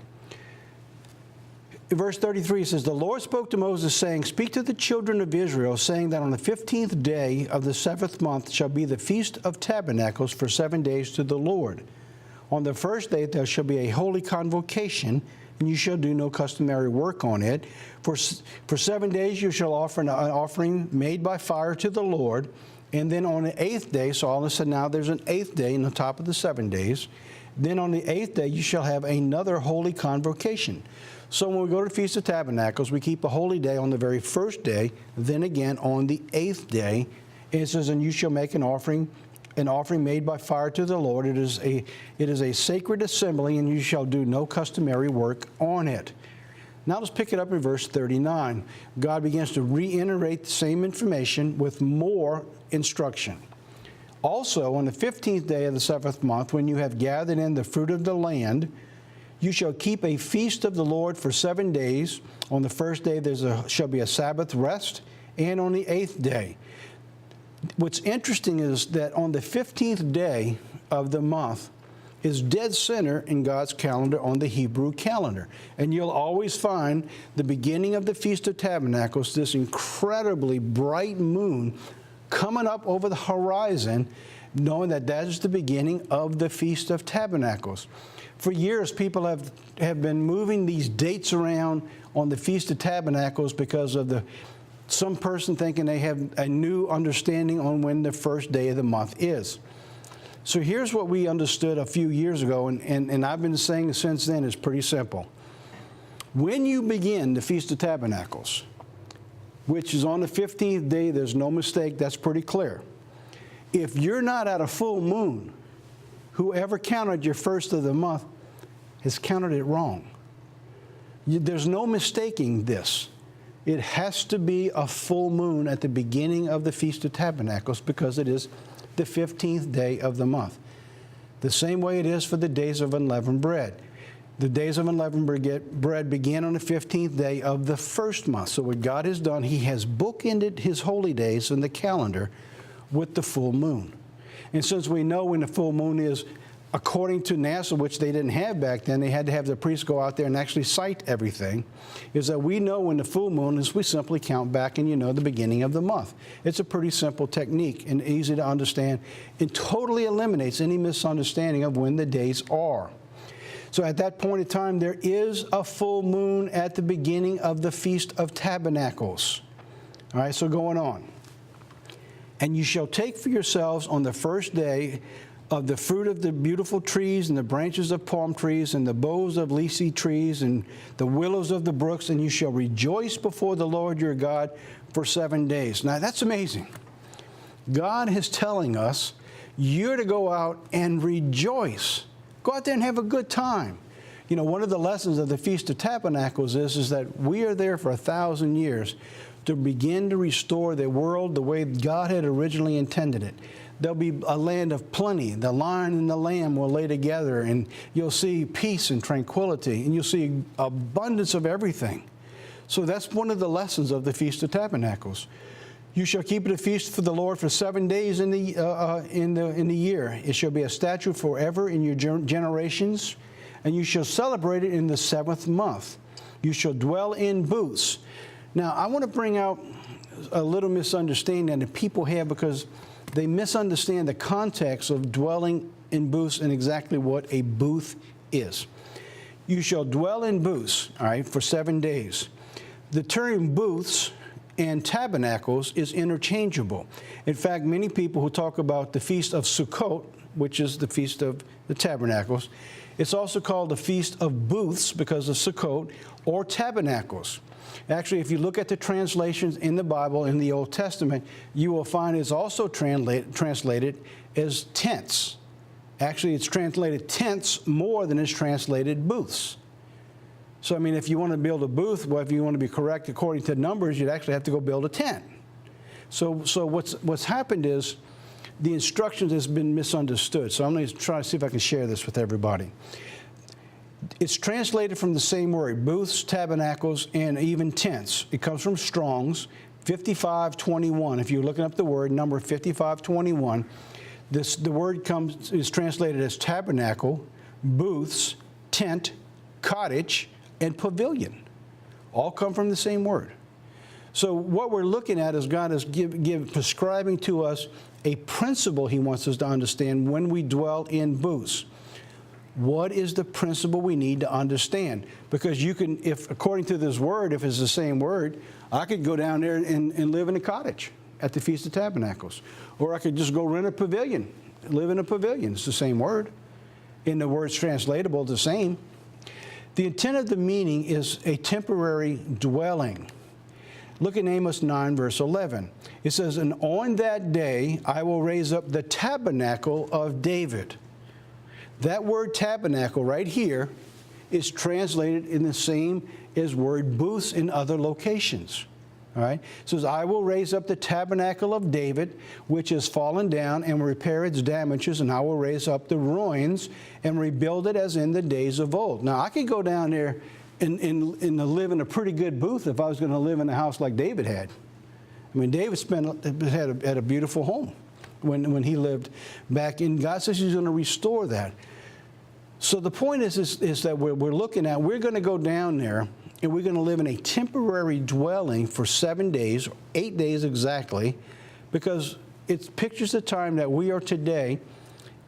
In verse 33 it says, the Lord spoke to Moses, saying, speak to the children of Israel, saying that on the 15th day of the 7th month shall be the Feast of Tabernacles for 7 days to the Lord. On the first day there shall be a holy convocation, and you shall do no customary work on it. For 7 days you shall offer an offering made by fire to the Lord. And then on the 8th day, so all of a sudden now there's an 8th day in the top of the 7 days. Then on the 8th day you shall have another holy convocation. So when we go to the Feast of Tabernacles, we keep a holy day on the very first day, then again on the 8th day. And it says, and you shall make an offering made by fire to the Lord. It is a sacred assembly, and you shall do no customary work on it. Now let's pick it up in verse 39. God begins to reiterate the same information with more instruction. Also, on the 15th day of the 7th month, when you have gathered in the fruit of the land, you shall keep a feast of the Lord for 7 days. On the first day there shall be a Sabbath rest, and on the 8th day. What's interesting is that on the 15th day of the month is dead center in God's calendar on the Hebrew calendar. And you'll always find the beginning of the Feast of Tabernacles, this incredibly bright moon coming up over the horizon, knowing that that is the beginning of the Feast of Tabernacles. For years, people have been moving these dates around on the Feast of Tabernacles because of some person thinking they have a new understanding on when the first day of the month is. So here's what we understood a few years ago, and I've been saying since then, it's pretty simple. When you begin the Feast of Tabernacles, which is on the 15th day, there's no mistake, that's pretty clear. If you're not at a full moon, whoever counted your first of the month has counted it wrong. There's no mistaking this. It has to be a full moon at the beginning of the Feast of Tabernacles because it is the 15th day of the month. The same way it is for the days of unleavened bread. The days of unleavened bread begin on the 15th day of the first month. So what God has done, He has bookended His holy days in the calendar with the full moon. And since we know when the full moon is, according to NASA, which they didn't have back then, they had to have the priests go out there and actually cite everything, is that we know when the full moon is, we simply count back and you know the beginning of the month. It's a pretty simple technique and easy to understand. It totally eliminates any misunderstanding of when the days are. So at that point in time, there is a full moon at the beginning of the Feast of Tabernacles. All right, so going on. And you shall take for yourselves on the first day of the fruit of the beautiful trees and the branches of palm trees and the boughs of leafy trees and the willows of the brooks, and you shall rejoice before the Lord your God for 7 days. Now, that's amazing. God is telling us you're to go out and rejoice. Go out there and have a good time. You know, one of the lessons of the Feast of Tabernacles is that we are there for 1,000 years to begin to restore the world the way God had originally intended it. There'll be a land of plenty. The lion and the lamb will lay together, and you'll see peace and tranquility, and you'll see abundance of everything. So that's one of the lessons of the Feast of Tabernacles. You shall keep it a feast for the Lord for 7 days in the year. It shall be a statute forever in your generations, and you shall celebrate it in the 7th month. You shall dwell in booths. Now, I want to bring out a little misunderstanding that people have because they misunderstand the context of dwelling in booths and exactly what a booth is. You shall dwell in booths, all right, for 7 days. The term booths and tabernacles is interchangeable. In fact, many people who talk about the Feast of Sukkot, which is the Feast of the Tabernacles, it's also called the Feast of Booths because of Sukkot, or Tabernacles. Actually, if you look at the translations in the Bible, in the Old Testament, you will find it's also translated as tents. Actually, it's translated tents more than it's translated booths. So, I mean, if you want to build a booth, well, if you want to be correct according to numbers, you'd actually have to go build a tent. So what's happened is the instructions has been misunderstood. So I'm going to try to see if I can share this with everybody. It's translated from the same word, booths, tabernacles, and even tents. It comes from Strong's 5521. If you're looking up the word, number 5521, the word is translated as tabernacle, booths, tent, cottage, and pavilion. all come from the same word. So what we're looking at is God is prescribing to us a principle he wants us to understand when we dwell in booths. What is the principle we need to understand? Because you can, if according to this word, if it's the same word, I could go down there and live in a cottage at the Feast of Tabernacles. Or I could just go rent a pavilion, live in a pavilion. It's the same word. And the word's translatable the same. The intent of the meaning is a temporary dwelling. Look at Amos 9, verse 11. It says, "And on that day I will raise up the tabernacle of David." That word tabernacle right here is translated in the same as word booths in other locations. All right? It says, "I will raise up the tabernacle of David, which is fallen down, and repair its damages, and I will raise up the ruins and rebuild it as in the days of old." Now, I could go down there and live in a pretty good booth if I was going to live in a house like David had. I mean, David had a beautiful home when he lived back in. God says he's going to restore that. So the point is that we're looking at, we're going to go down there and we're going to live in a temporary dwelling for 7 days, 8 days exactly, because it pictures the time that we are today.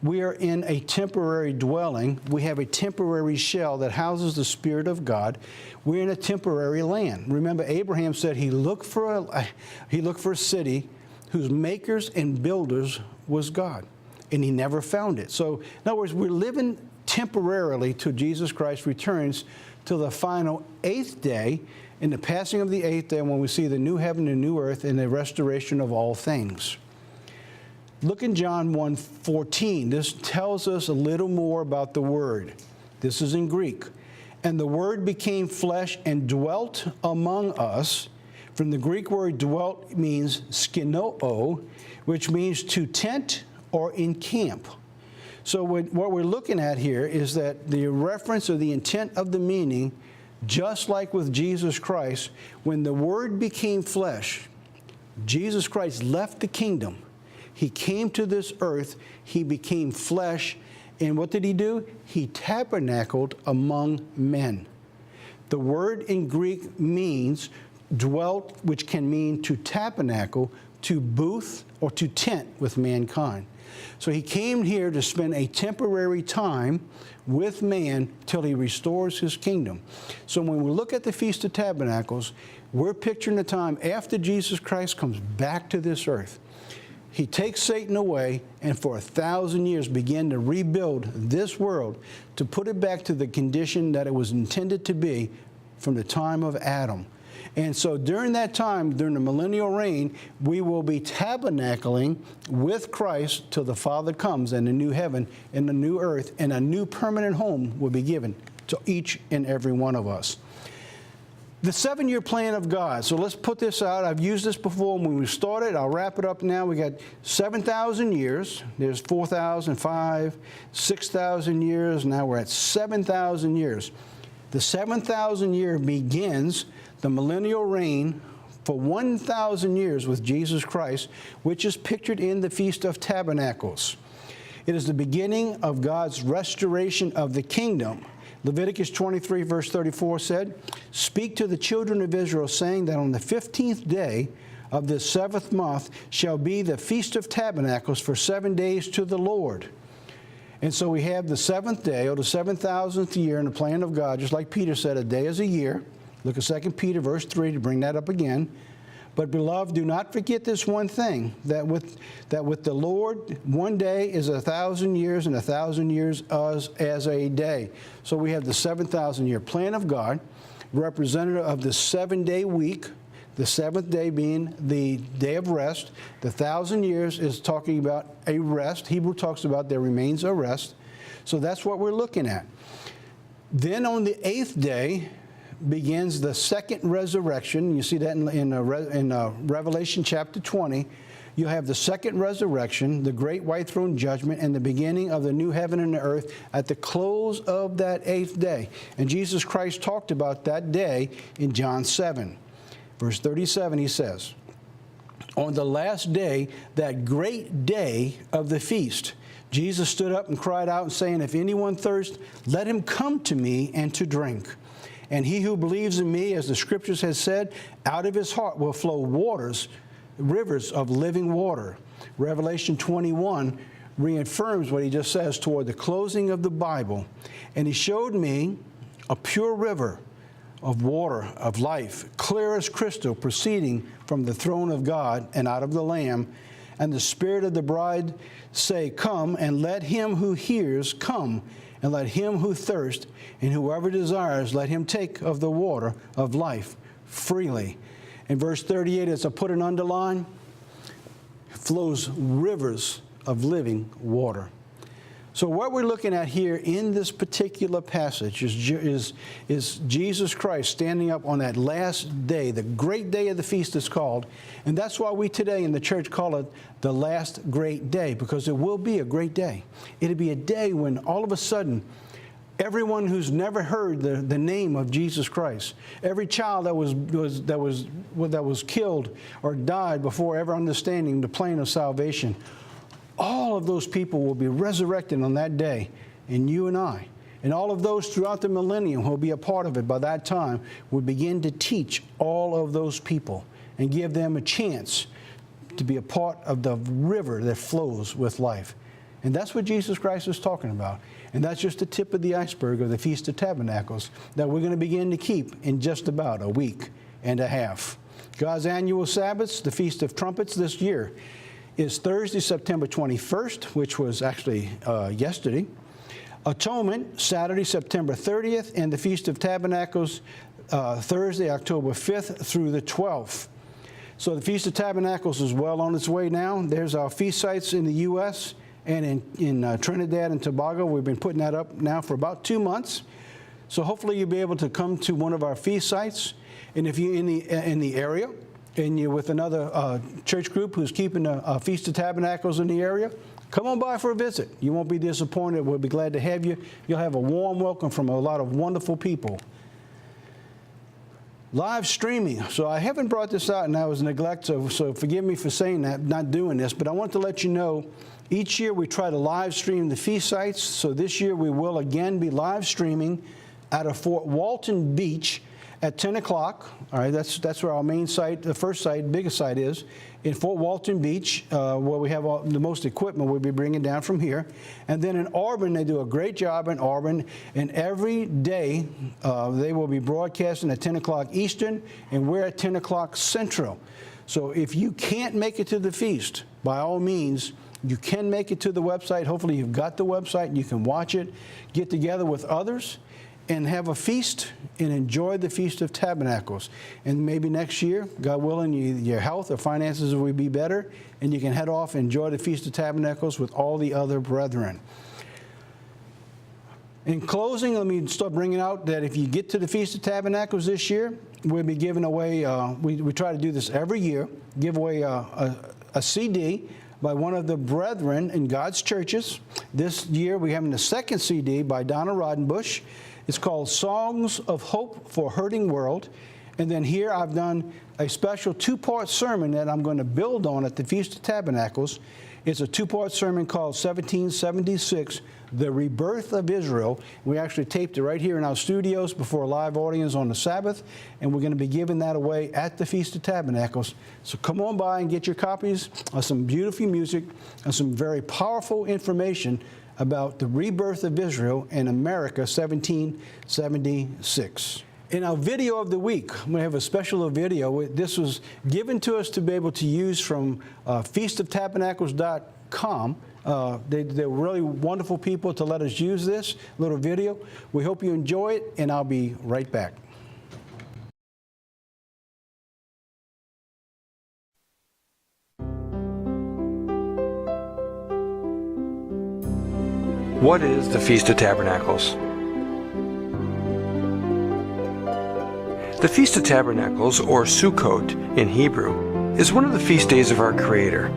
We are in a temporary dwelling. We have a temporary shell that houses the Spirit of God. We're in a temporary land. Remember, Abraham said he looked for a city whose makers and builders was God, and he never found it. So, in other words, we're living temporarily till Jesus Christ returns, till the final 8th day, in the passing of the 8th day, when we see the new heaven and new earth and the restoration of all things. Look in John 1:14. This tells us a little more about the Word. This is in Greek. "And the Word became flesh and dwelt among us." From the Greek word dwelt means skinoo, which means to tent or encamp. So what we're looking at here is that the reference or the intent of the meaning, just like with Jesus Christ, when the Word became flesh, Jesus Christ left the kingdom. He came to this earth, he became flesh, and what did he do? He tabernacled among men. The word in Greek means dwelt, which can mean to tabernacle, to booth, or to tent with mankind. So he came here to spend a temporary time with man till he restores his kingdom. So when we look at the Feast of Tabernacles, we're picturing the time after Jesus Christ comes back to this earth. He takes Satan away and for 1,000 years begin to rebuild this world to put it back to the condition that it was intended to be from the time of Adam. And so during that time, during the millennial reign, we will be tabernacling with Christ till the Father comes and the new heaven and the new earth and a new permanent home will be given to each and every one of us. The 7-year plan of God. So let's put this out. I've used this before when we started. I'll wrap it up now. We got 7,000 years. There's 4,005, 6,000 years. Now we're at 7,000 years. The 7,000 year begins the millennial reign for 1,000 years with Jesus Christ, which is pictured in the Feast of Tabernacles. It is the beginning of God's restoration of the kingdom. Leviticus 23, verse 34 said, "Speak to the children of Israel, saying that on the 15th day of this 7th month shall be the Feast of Tabernacles for 7 days to the Lord." And so we have the 7th day, or the 7,000th year in the plan of God, just like Peter said, a day is a year. Look at 2 Peter, verse 3, to bring that up again. "But, beloved, do not forget this one thing, that with the Lord, one day is 1,000 years, and 1,000 years as a day." So we have the 7,000-year plan of God, representative of the 7-day week, the 7th day being the day of rest. The 1,000 years is talking about a rest. Hebrew talks about there remains a rest. So that's what we're looking at. Then on the 8th day begins the second resurrection. You see that in Revelation chapter 20. You have the second resurrection, the great white throne judgment, and the beginning of the new heaven and the earth at the close of that 8th day. And Jesus Christ talked about that day in John 7. Verse 37, he says, "On the last day, that great day of the feast, Jesus stood up and cried out, saying, 'If anyone thirst, let him come to me and to drink. And he who believes in me, as the scriptures has said, out of his heart will flow rivers of living water. Revelation 21 reaffirms what he just says toward the closing of the Bible. And he showed me a pure river of water of life, clear as crystal, proceeding from the throne of God and out of the Lamb. And the Spirit of the bride say, Come, and let him who hears come, and let him who thirsts, and whoever desires, let him take of the water of life freely. In verse 38, as I put an underline, flows rivers of living water. So what we're looking at here in this particular passage is Jesus Christ standing up on that last day, the great day of the feast is called. And that's why we today in the church call it the last great day, because it will be a great day. It'll be a day when all of a sudden, everyone who's never heard the name of Jesus Christ, every child that was killed or died before ever understanding the plan of salvation, all of those people will be resurrected on that day, and you and I, and all of those throughout the millennium who will be a part of it by that time, will begin to teach all of those people and give them a chance to be a part of the river that flows with life. And that's what Jesus Christ is talking about. And that's just the tip of the iceberg of the Feast of Tabernacles that we're going to begin to keep in just about a week and a half. God's annual Sabbaths, the Feast of Trumpets this year, is Thursday, September 21st, which was actually yesterday. Atonement, Saturday, September 30th, and the Feast of Tabernacles, Thursday, October 5th through the 12th. So the Feast of Tabernacles is well on its way now. There's our feast sites in the U.S. and in Trinidad and Tobago. We've been putting that up now for about 2 months. So hopefully you'll be able to come to one of our feast sites. And if you're in the area, and you're with another church group who's keeping a Feast of Tabernacles in the area, come on by for a visit. You won't be disappointed. We'll be glad to have you. You'll have a warm welcome from a lot of wonderful people. Live streaming. So I haven't brought this out, and I was neglectful, so forgive me for saying that, not doing this, but I want to let you know, each year we try to live stream the feast sites. So this year we will again be live streaming out of Fort Walton Beach at 10 o'clock. All right, that's where our main site, the first site, biggest site is, in Fort Walton Beach, where we have the most equipment we'll be bringing down from here. And then in Auburn, they do a great job in Auburn, and every day they will be broadcasting at 10 o'clock Eastern, and we're at 10 o'clock Central. So if you can't make it to the feast, by all means, you can make it to the website. Hopefully you've got the website and you can watch it, get together with others, and have a feast and enjoy the Feast of Tabernacles. And maybe next year, God willing, your health or finances will be better, and you can head off and enjoy the Feast of Tabernacles with all the other brethren. In closing, let me start bringing out that if you get to the Feast of Tabernacles this year, we'll be giving away, we try to do this every year, give away a CD by one of the brethren in God's churches. This year, we're having the second CD by Donna Rodenbush. It's called Songs of Hope for a Hurting World. And then here I've done a special two-part sermon that I'm going to build on at the Feast of Tabernacles. It's a two-part sermon called 1776, The Rebirth of Israel. We actually taped it right here in our studios before a live audience on the Sabbath, and we're going to be giving that away at the Feast of Tabernacles. So come on by and get your copies of some beautiful music and some very powerful information about the rebirth of Israel in America, 1776. In our video of the week, I'm going to have a special video. This was given to us to be able to use from feastoftabernacles.com. They're really wonderful people to let us use this little video. We hope you enjoy it, and I'll be right back. What is the Feast of Tabernacles? The Feast of Tabernacles, or Sukkot in Hebrew, is one of the feast days of our Creator.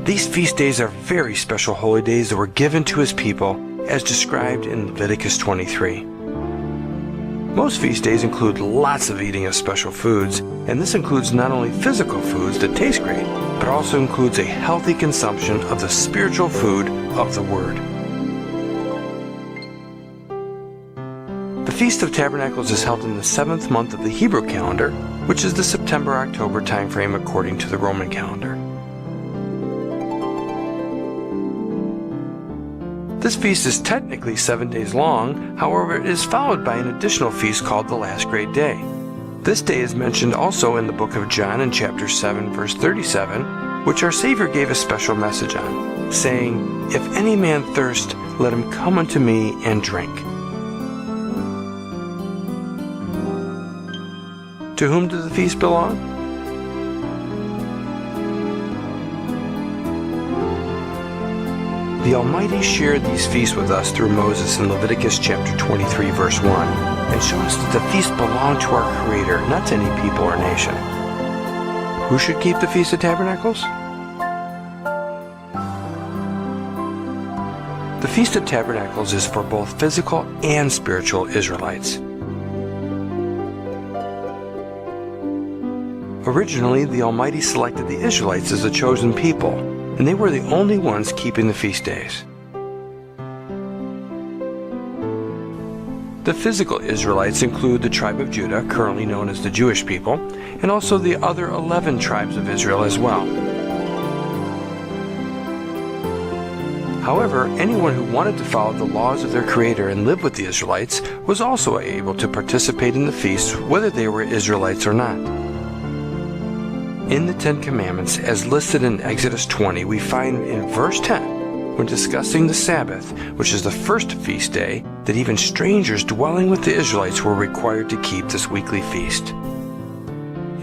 These feast days are very special holy days that were given to His people, as described in Leviticus 23. Most feast days include lots of eating of special foods, and this includes not only physical foods that taste great, but also includes a healthy consumption of the spiritual food of the Word. The Feast of Tabernacles is held in the 7th month of the Hebrew calendar, which is the September-October timeframe according to the Roman calendar. This feast is technically 7 days long, however it is followed by an additional feast called the Last Great Day. This day is mentioned also in the book of John in chapter 7 verse 37, which our Savior gave a special message on, saying, "If any man thirst, let him come unto me and drink." To whom does the feast belong? The Almighty shared these feasts with us through Moses in Leviticus chapter 23 verse 1, and showed us that the feast belonged to our Creator, not to any people or nation. Who should keep the Feast of Tabernacles? The Feast of Tabernacles is for both physical and spiritual Israelites. Originally, the Almighty selected the Israelites as a chosen people, and they were the only ones keeping the feast days. The physical Israelites include the tribe of Judah, currently known as the Jewish people, and also the other 11 tribes of Israel as well. However, anyone who wanted to follow the laws of their Creator and live with the Israelites was also able to participate in the feast, whether they were Israelites or not. In the Ten Commandments, as listed in Exodus 20, we find in verse 10, when discussing the Sabbath, which is the first feast day, that even strangers dwelling with the Israelites were required to keep this weekly feast.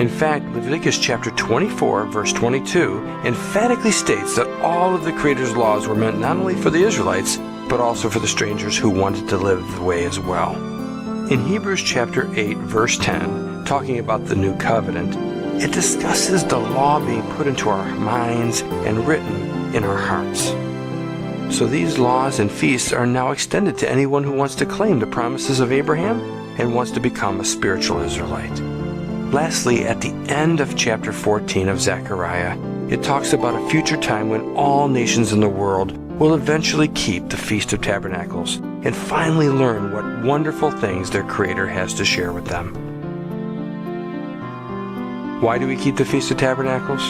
In fact, Leviticus chapter 24, verse 22, emphatically states that all of the Creator's laws were meant not only for the Israelites, but also for the strangers who wanted to live the way as well. In Hebrews chapter 8, verse 10, talking about the new covenant, it discusses the law being put into our minds and written in our hearts. So these laws and feasts are now extended to anyone who wants to claim the promises of Abraham and wants to become a spiritual Israelite. Lastly, at the end of chapter 14 of Zechariah, it talks about a future time when all nations in the world will eventually keep the Feast of Tabernacles and finally learn what wonderful things their Creator has to share with them. Why do we keep the Feast of Tabernacles?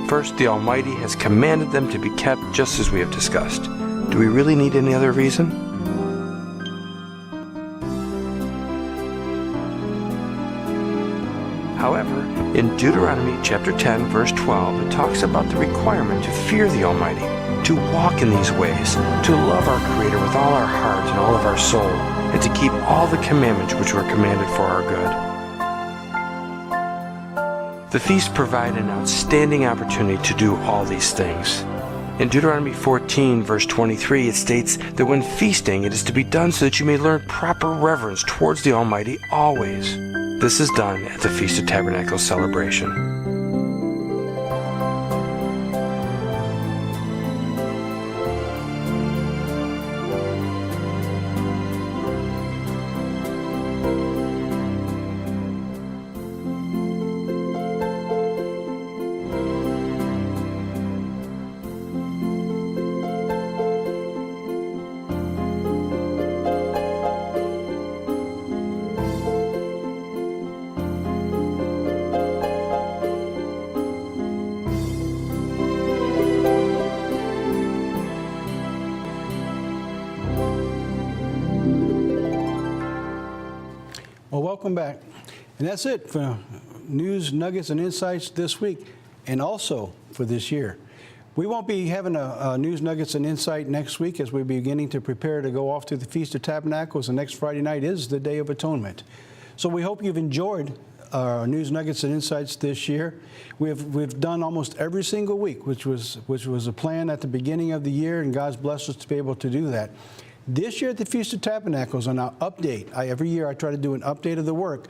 First, the Almighty has commanded them to be kept just as we have discussed. Do we really need any other reason? However, in Deuteronomy chapter 10, verse 12, it talks about the requirement to fear the Almighty, to walk in these ways, to love our Creator with all our heart and all of our soul, and to keep all the commandments which were commanded for our good. The feasts provide an outstanding opportunity to do all these things. In Deuteronomy 14, verse 23, it states that when feasting, it is to be done so that you may learn proper reverence towards the Almighty always. This is done at the Feast of Tabernacles celebration. Well, welcome back. And that's it for news, nuggets, and insights this week, and also for this year. We won't be having a news, nuggets, and insight next week as we're beginning to prepare to go off to the Feast of Tabernacles, and next Friday night is the Day of Atonement. So we hope you've enjoyed our news, nuggets, and insights this year. We've done almost every single week, which was a plan at the beginning of the year, and God's blessed us to be able to do that. This year at the Feast of Tabernacles, on our update, every year I try to do an update of the work.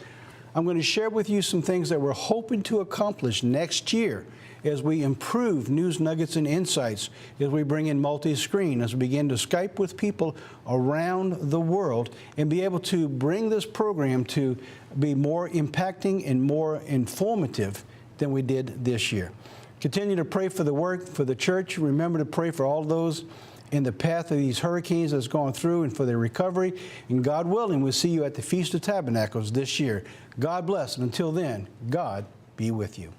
I'm going to share with you some things that we're hoping to accomplish next year as we improve news, nuggets, and insights, as we bring in multi-screen, as we begin to Skype with people around the world and be able to bring this program to be more impacting and more informative than we did this year. Continue to pray for the work, for the church. Remember to pray for all those in the path of these hurricanes that's gone through and for their recovery. And God willing, we'll see you at the Feast of Tabernacles this year. God bless. And until then, God be with you.